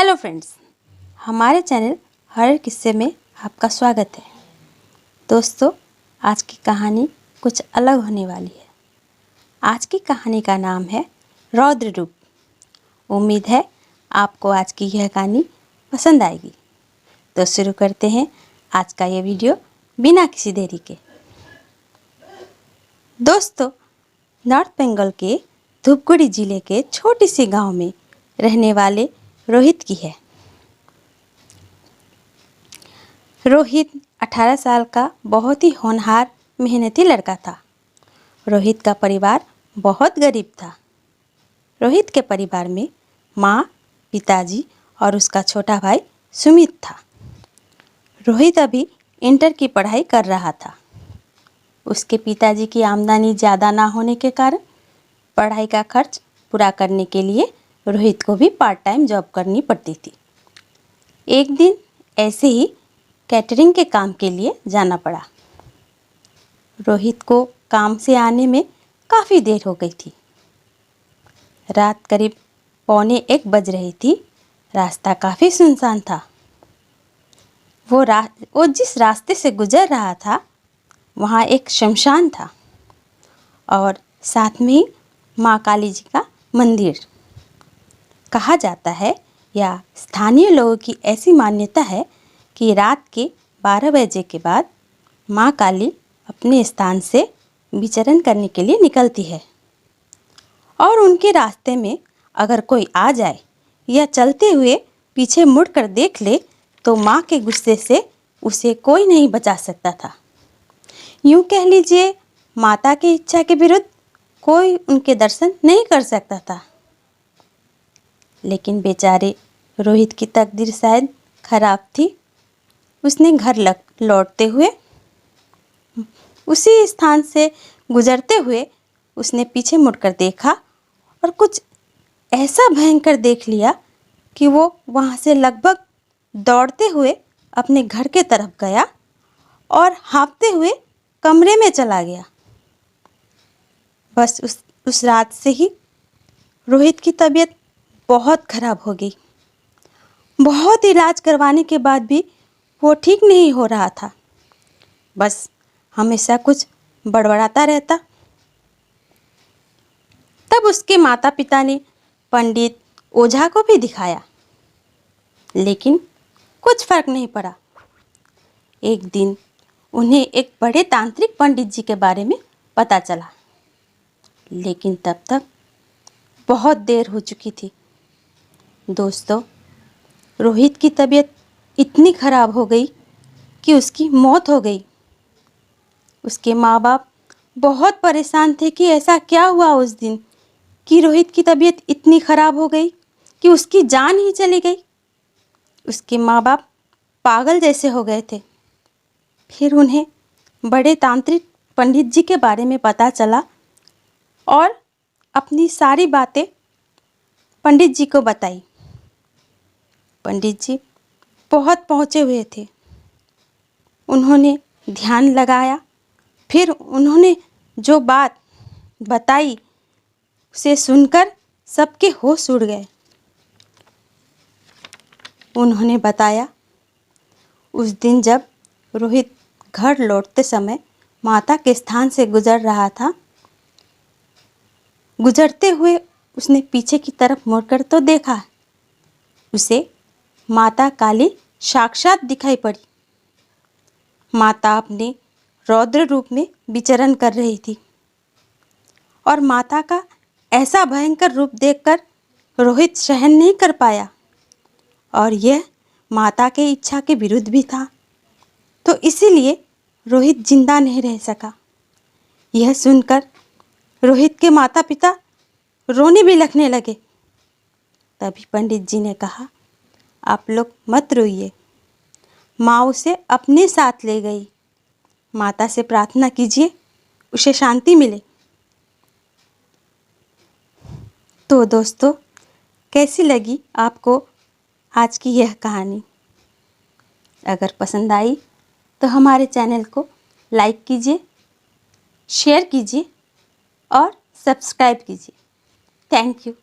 Hello friends, हमारे channel हर किस्से में आपका स्वागत है। दोस्तों, आज की कहानी कुछ अलग होने वाली है। आज की कहानी का नाम है रौद्र रूप। उम्मीद है आपको आज की यह कहानी पसंद आएगी। तो शुरू करते हैं आज का ये वीडियो बिना किसी देरी के। दोस्तों, नॉर्थ बंगाल के धूपगुड़ी ज़िले के छोटी सी गांव में रहने वाले रोहित की है। रोहित 18 साल का बहुत ही होनहार मेहनती लड़का था। रोहित का परिवार बहुत गरीब था। रोहित के परिवार में माँ, पिताजी और उसका छोटा भाई सुमित था। रोहित अभी इंटर की पढ़ाई कर रहा था। उसके पिताजी की आमदनी ज़्यादा ना होने के कारण पढ़ाई का खर्च पूरा करने के लिए रोहित को भी पार्ट टाइम जॉब करनी पड़ती थी। एक दिन ऐसे ही कैटरिंग के काम के लिए जाना पड़ा। रोहित को काम से आने में काफ़ी देर हो गई थी। रात करीब 1:45 बज रही थी। रास्ता काफ़ी सुनसान था। वो जिस रास्ते से गुजर रहा था वहाँ एक शमशान था और साथ में ही माँ काली जी का मंदिर। कहा जाता है या स्थानीय लोगों की ऐसी मान्यता है कि रात के 12 बजे के बाद माँ काली अपने स्थान से विचरण करने के लिए निकलती है और उनके रास्ते में अगर कोई आ जाए या चलते हुए पीछे मुड़कर देख ले तो माँ के गुस्से से उसे कोई नहीं बचा सकता था। यूँ कह लीजिए, माता की इच्छा के विरुद्ध कोई उनके दर्शन नहीं कर सकता था। लेकिन बेचारे रोहित की तकदीर शायद खराब थी। उसने घर लौटते हुए उसी स्थान से गुजरते हुए उसने पीछे मुड़कर देखा और कुछ ऐसा भयंकर देख लिया कि वो वहाँ से लगभग दौड़ते हुए अपने घर के तरफ गया और हाँफते हुए कमरे में चला गया। बस उस रात से ही रोहित की तबीयत बहुत खराब हो गई। बहुत इलाज करवाने के बाद भी वो ठीक नहीं हो रहा था। बस हमेशा कुछ बड़बड़ाता रहता। तब उसके माता पिता ने पंडित ओझा को भी दिखाया, लेकिन कुछ फर्क नहीं पड़ा। एक दिन उन्हें एक बड़े तांत्रिक पंडित जी के बारे में पता चला, लेकिन तब तक बहुत देर हो चुकी थी। दोस्तों, रोहित की तबीयत इतनी खराब हो गई कि उसकी मौत हो गई। उसके माँ बाप बहुत परेशान थे कि ऐसा क्या हुआ उस दिन कि रोहित की तबीयत इतनी खराब हो गई कि उसकी जान ही चली गई। उसके माँ बाप पागल जैसे हो गए थे। फिर उन्हें बड़े तांत्रिक पंडित जी के बारे में पता चला और अपनी सारी बातें पंडित जी को बताई। पंडित जी बहुत पहुँचे हुए थे। उन्होंने ध्यान लगाया। फिर उन्होंने जो बात बताई उसे सुनकर सबके होश उड़ गए। उन्होंने बताया, उस दिन जब रोहित घर लौटते समय माता के स्थान से गुजर रहा था, गुजरते हुए उसने पीछे की तरफ मुड़कर तो देखा, उसे माता काली साक्षात दिखाई पड़ी। माता अपने रौद्र रूप में विचरण कर रही थी और माता का ऐसा भयंकर रूप देखकर रोहित सहन नहीं कर पाया और यह माता के इच्छा के विरुद्ध भी था, तो इसीलिए रोहित जिंदा नहीं रह सका। यह सुनकर रोहित के माता पिता रोने भी लगने लगे। तभी पंडित जी ने कहा, आप लोग मत रोइए, माँ उसे अपने साथ ले गई। माता से प्रार्थना कीजिए, उसे शांति मिले। तो दोस्तों, कैसी लगी आपको आज की यह कहानी? अगर पसंद आई तो हमारे चैनल को लाइक कीजिए, शेयर कीजिए और सब्सक्राइब कीजिए। Thank you.